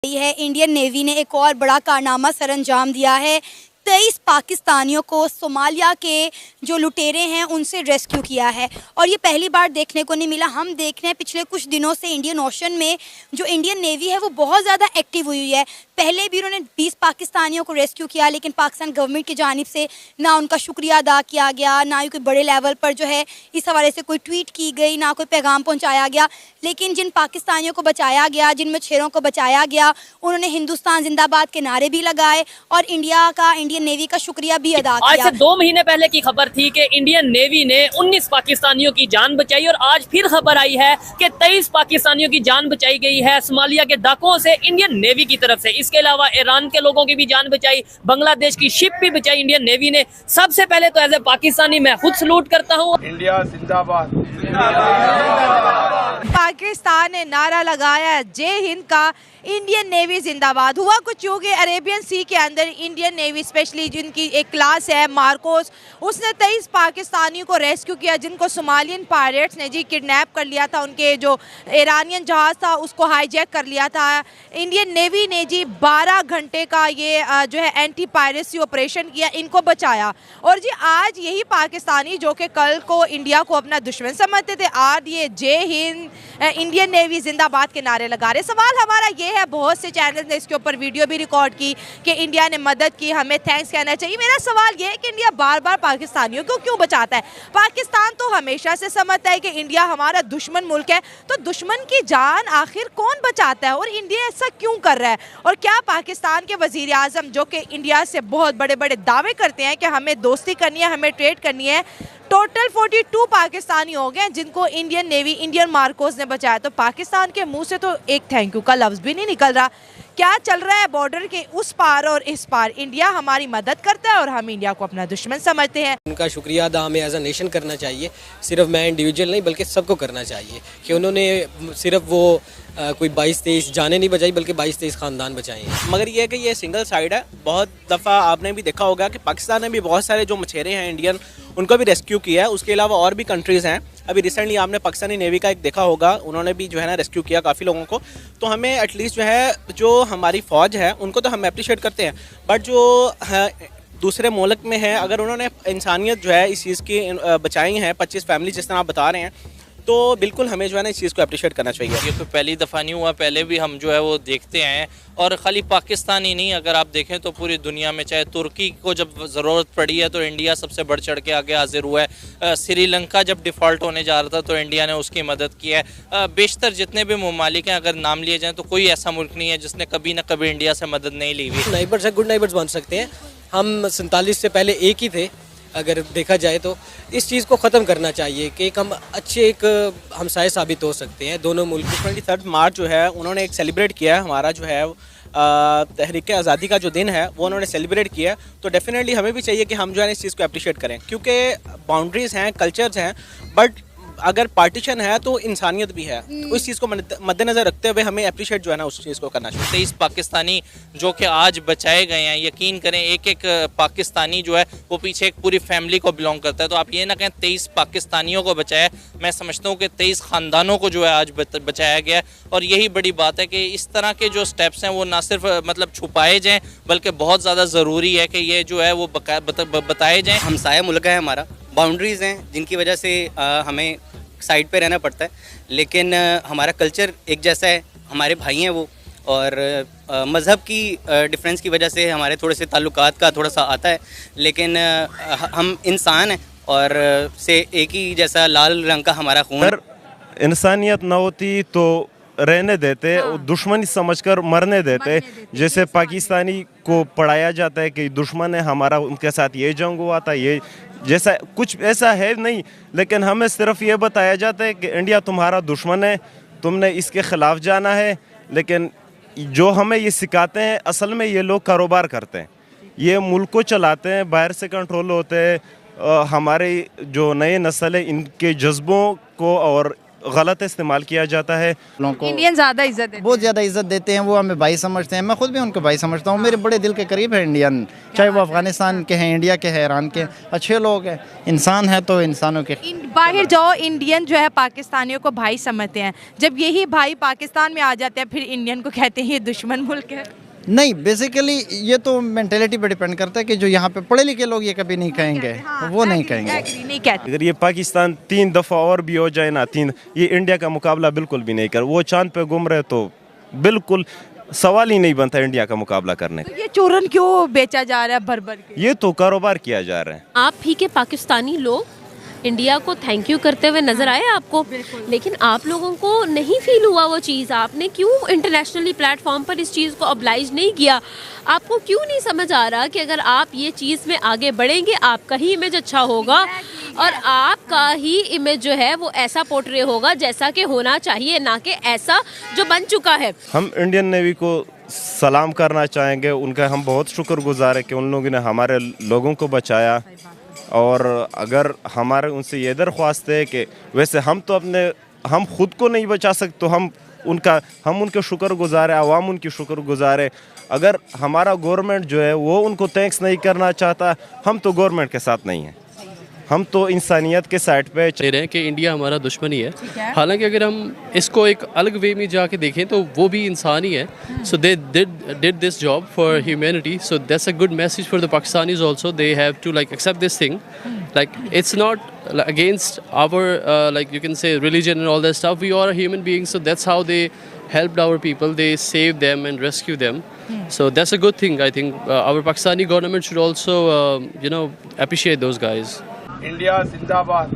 है Indian navy ने एक और बड़ा कारनामा सरअंजाम दिया है। 23 पाकिस्तानियों को सोमालिया के जो लुटेरे हैं उनसे रेस्क्यू किया है और ये पहली बार देखने को नहीं मिला। हम देख रहे हैं पिछले कुछ दिनों से इंडियन ओशन में जो इंडियन नेवी है वो बहुत ज़्यादा एक्टिव हुई है। पहले भी उन्होंने 20 पाकिस्तानियों को रेस्क्यू किया, लेकिन पाकिस्तान गवर्नमेंट की जानिब से ना उनका शुक्रिया अदा किया गया, ना ही कोई बड़े लेवल पर जो है इस हवाले से कोई ट्वीट की गई, ना कोई पैगाम पहुँचाया गया। लेकिन जिन पाकिस्तानियों को बचाया गया, जिन मछेरों को बचाया गया, उन्होंने हिंदुस्तान जिंदाबाद के नारे भी लगाए और इंडियन नेवी का शुक्रिया भी अदा किया। आज से 2 महीने पहले की खबर थी कि इंडियन नेवी ने 19 पाकिस्तानियों की जान बचाई और आज फिर खबर आई है कि 23 पाकिस्तानियों की जान बचाई गई है सोमालिया के डाकुओं से इंडियन नेवी की तरफ से। इसके अलावा ईरान के लोगों की भी जान बचाई, बांग्लादेश की शिप भी बचाई इंडियन नेवी ने। सबसे पहले तो एज ए पाकिस्तानी मैं खुद सलूट करता हूँ। इंडिया जिंदाबाद। पाकिस्तान ने नारा लगाया जय हिंद का, इंडियन नेवी जिंदाबाद। हुआ कुछ यूँ कि अरेबियन सी के अंदर इंडियन नेवी स्पेशली जिनकी एक क्लास है मार्कोस, उसने 23 पाकिस्तानियों को रेस्क्यू किया जिनको सोमालियन पायरेट्स ने जी किडनैप कर लिया था। उनके जो ईरानियन जहाज़ था उसको हाईजैक कर लिया था। इंडियन नेवी ने जी 12 घंटे का ये जो है एंटी पायरेसी ऑपरेशन किया, इनको बचाया। और जी आज यही पाकिस्तानी जो कि कल को इंडिया को अपना दुश्मन समझते थे, आज ये जय हिंद इंडियन नेवी जिंदाबाद के नारे लगा रहे। सवाल हमारा ये है, बहुत से चैनल ने इसके ऊपर वीडियो भी रिकॉर्ड की कि इंडिया ने मदद की, हमें थैंक्स कहना चाहिए। मेरा सवाल ये है कि इंडिया बार बार पाकिस्तानियों को क्यों बचाता है? पाकिस्तान तो हमेशा से समझता है कि इंडिया हमारा दुश्मन मुल्क है, तो दुश्मन की जान आखिर कौन बचाता है और इंडिया ऐसा क्यों कर रहा है? और क्या पाकिस्तान के वजीर आज़म जो कि इंडिया से बहुत बड़े बड़े दावे करते हैं कि हमें दोस्ती करनी है, हमें ट्रेड करनी है, टोटल 42 पाकिस्तानी हो गए जिनको इंडियन नेवी इंडियन मार्कोस ने बचाया, तो पाकिस्तान के मुंह से तो एक थैंक यू का लफ्ज़ भी नहीं निकल रहा। क्या चल रहा है बॉर्डर के उस पार और इस पार? इंडिया हमारी मदद करता है और हम इंडिया को अपना दुश्मन समझते हैं। उनका शुक्रिया अदा हमें एज अ नेशन करना चाहिए, सिर्फ मैं इंडिविजुअल नहीं बल्कि सबको करना चाहिए कि उन्होंने सिर्फ वो कोई 22-23 जाने नहीं बचाई बल्कि 22-23 ख़ानदान बचाए हैं। मगर ये है कि ये सिंगल साइड है। बहुत दफ़ा आपने भी देखा होगा कि पाकिस्तान ने भी बहुत सारे जो मछेरे हैं इंडियन, उनको भी रेस्क्यू किया है। उसके अलावा और भी कंट्रीज़ हैं। अभी रिसेंटली आपने पाकिस्तानी नेवी का एक देखा होगा, उन्होंने भी जो है ना रेस्क्यू किया काफ़ी लोगों को। तो हमें एटलीस्ट जो है जो हमारी फ़ौज है उनको तो हम अप्रिशिएट करते हैं, बट जो दूसरे मुल्क में है अगर उन्होंने इंसानियत जो है इस चीज़ की बचाई है, 25 फैमिली जिस तरह आप बता रहे हैं, तो बिल्कुल हमें जो है ना इस चीज़ को अप्रिशिएट करना चाहिए। ये तो पहली दफ़ा नहीं हुआ, पहले भी हम जो है वो देखते हैं। और ख़ाली पाकिस्तान ही नहीं, अगर आप देखें तो पूरी दुनिया में, चाहे तुर्की को जब ज़रूरत पड़ी है तो इंडिया सबसे बढ़ चढ़ के आगे हाजिर हुआ है। श्रीलंका जब डिफ़ॉल्ट होने जा रहा था तो इंडिया ने उसकी मदद की है। बेशतर जितने भी ममालिक हैं अगर नाम लिए जाएँ तो कोई ऐसा मुल्क नहीं है जिसने कभी ना कभी इंडिया से मदद नहीं ली हुई। नाइबर्स है, गुड नाइबर्स बन सकते हैं। हम 47 से पहले एक ही थे अगर देखा जाए तो। इस चीज़ को ख़त्म करना चाहिए कि हम अच्छे एक हमसाये साबित हो सकते हैं दोनों मुल्क। 23 मार्च जो है उन्होंने एक सेलिब्रेट किया है, हमारा जो है तहरीक आज़ादी का जो दिन है वो उन्होंने सेलिब्रेट किया। तो डेफिनेटली हमें भी चाहिए कि हम जो है इस चीज़ को अप्रिशिएट करें, क्योंकि बाउंड्रीज़ हैं, कल्चर्स हैं, बट अगर पार्टीशन है तो इंसानियत भी है। तो इस चीज़ को मद्देनज़र रखते हुए हमें अप्रिशिएट जो है ना उस चीज़ को करना चाहिए। 23 पाकिस्तानी जो कि आज बचाए गए हैं, यकीन करें एक एक पाकिस्तानी जो है वो पीछे एक पूरी फैमिली को बिलोंग करता है। तो आप ये ना कहें 23 पाकिस्तानियों को बचाया, मैं समझता हूँ कि 23 ख़ानदानों को जो है आज बचाया गया। और यही बड़ी बात है कि इस तरह के जो स्टेप्स हैं वो ना सिर्फ मतलब छुपाए जाएँ बल्कि बहुत ज़्यादा ज़रूरी है कि ये जो है वो बताए जाएँ। हमसाया मुल्क है हमारा, बाउंड्रीज़ हैं जिनकी वजह से हमें साइड पे रहना पड़ता है, लेकिन हमारा कल्चर एक जैसा है, हमारे भाई हैं वो, और मज़हब की डिफरेंस की वजह से हमारे थोड़े से ताल्लुकात का थोड़ा सा आता है, लेकिन हम इंसान हैं और से एक ही जैसा लाल रंग का हमारा खून। अगर इंसानियत ना होती तो रहने देते, दुश्मनी समझकर मरने देते। जैसे पाकिस्तानी को पढ़ाया जाता है कि दुश्मन है हमारा, उनके साथ ये जंग हुआ था, ये जैसा कुछ ऐसा है नहीं, लेकिन हमें सिर्फ ये बताया जाता है कि इंडिया तुम्हारा दुश्मन है, तुमने इसके ख़िलाफ़ जाना है। लेकिन जो हमें ये सिखाते हैं असल में ये लोग कारोबार करते हैं, ये मुल्क को चलाते हैं, बाहर से कंट्रोल होते हैं। हमारे जो नए नस्ल है इनके जज्बों को और गलत इस्तेमाल किया जाता है। लोगों को इंडियन ज़्यादा इज्जत देते बहुत ज़्यादा इज्जत देते हैं, वो हमें भाई समझते हैं। मैं खुद भी उनको भाई समझता हूँ, मेरे बड़े दिल के करीब है इंडियन, चाहे वो अफगानिस्तान के हैं, इंडिया के हैं, ईरान के, अच्छे लोग हैं। इंसान है तो इंसानों के बाहर जाओ इंडियन जो है पाकिस्तानियों को भाई समझते हैं, जब यही भाई पाकिस्तान में आ जाते हैं फिर इंडियन को कहते हैं ये दुश्मन मुल्क है। नहीं, बेसिकली ये तो मेंटेलिटी पे डिपेंड करता है कि जो यहाँ पे पढ़े लिखे लोग ये कभी नहीं कहेंगे, वो नहीं कहेंगे। नहीं कहते। अगर ये पाकिस्तान 3 दफ़ा और भी हो जाए ना, 3, ये इंडिया का मुकाबला बिल्कुल भी नहीं कर। वो चांद पे घूम रहे तो बिल्कुल सवाल ही नहीं बनता इंडिया का मुकाबला करने का। तो ये चूरन क्यों बेचा जा रहा है भर भर के? ये तो कारोबार किया जा रहा है। आप ही के पाकिस्तानी लोग इंडिया को थैंक यू करते हुए नजर आए आपको, लेकिन आप लोगों को नहीं फील हुआ वो चीज़? आपने क्यों इंटरनेशनली प्लेटफॉर्म पर इस चीज़ को ऑब्लाइज नहीं किया? आपको क्यों नहीं समझ आ रहा कि अगर आप ये चीज़ में आगे बढ़ेंगे आपका ही इमेज अच्छा होगा और आपका ही इमेज जो है वो ऐसा पोर्ट्रे होगा जैसा कि होना चाहिए, ना कि ऐसा जो बन चुका है। हम इंडियन नेवी को सलाम करना चाहेंगे, उनका हम बहुत शुक्रगुजार है कि उन लोगों ने हमारे लोगों को बचाया। और अगर हमारे उनसे ये दरख्वास्त है कि वैसे हम खुद को नहीं बचा सकते तो हम उनके शुक्रगुजार है, आवाम उनकी शुक्रगुजार है। अगर हमारा गवर्नमेंट जो है वो उनको थैंक्स नहीं करना चाहता, हम तो गवर्नमेंट के साथ नहीं हैं, हम तो इंसानियत के साइड पे चल रहे हैं कि इंडिया हमारा दुश्मन ही है। हालांकि अगर हम इसको एक अलग वे में जाके देखें तो वो भी इंसान ही है। So they did this job for humanity, so that's a good message for the Pakistanis also. They have to like accept this thing, like it's not against our like you can say religion and all that stuff. We are human beings, so that's how they helped our people. They saved them and rescued them. So that's a good thing. I think our Pakistani government should also appreciate those guys. India जिंदाबाद।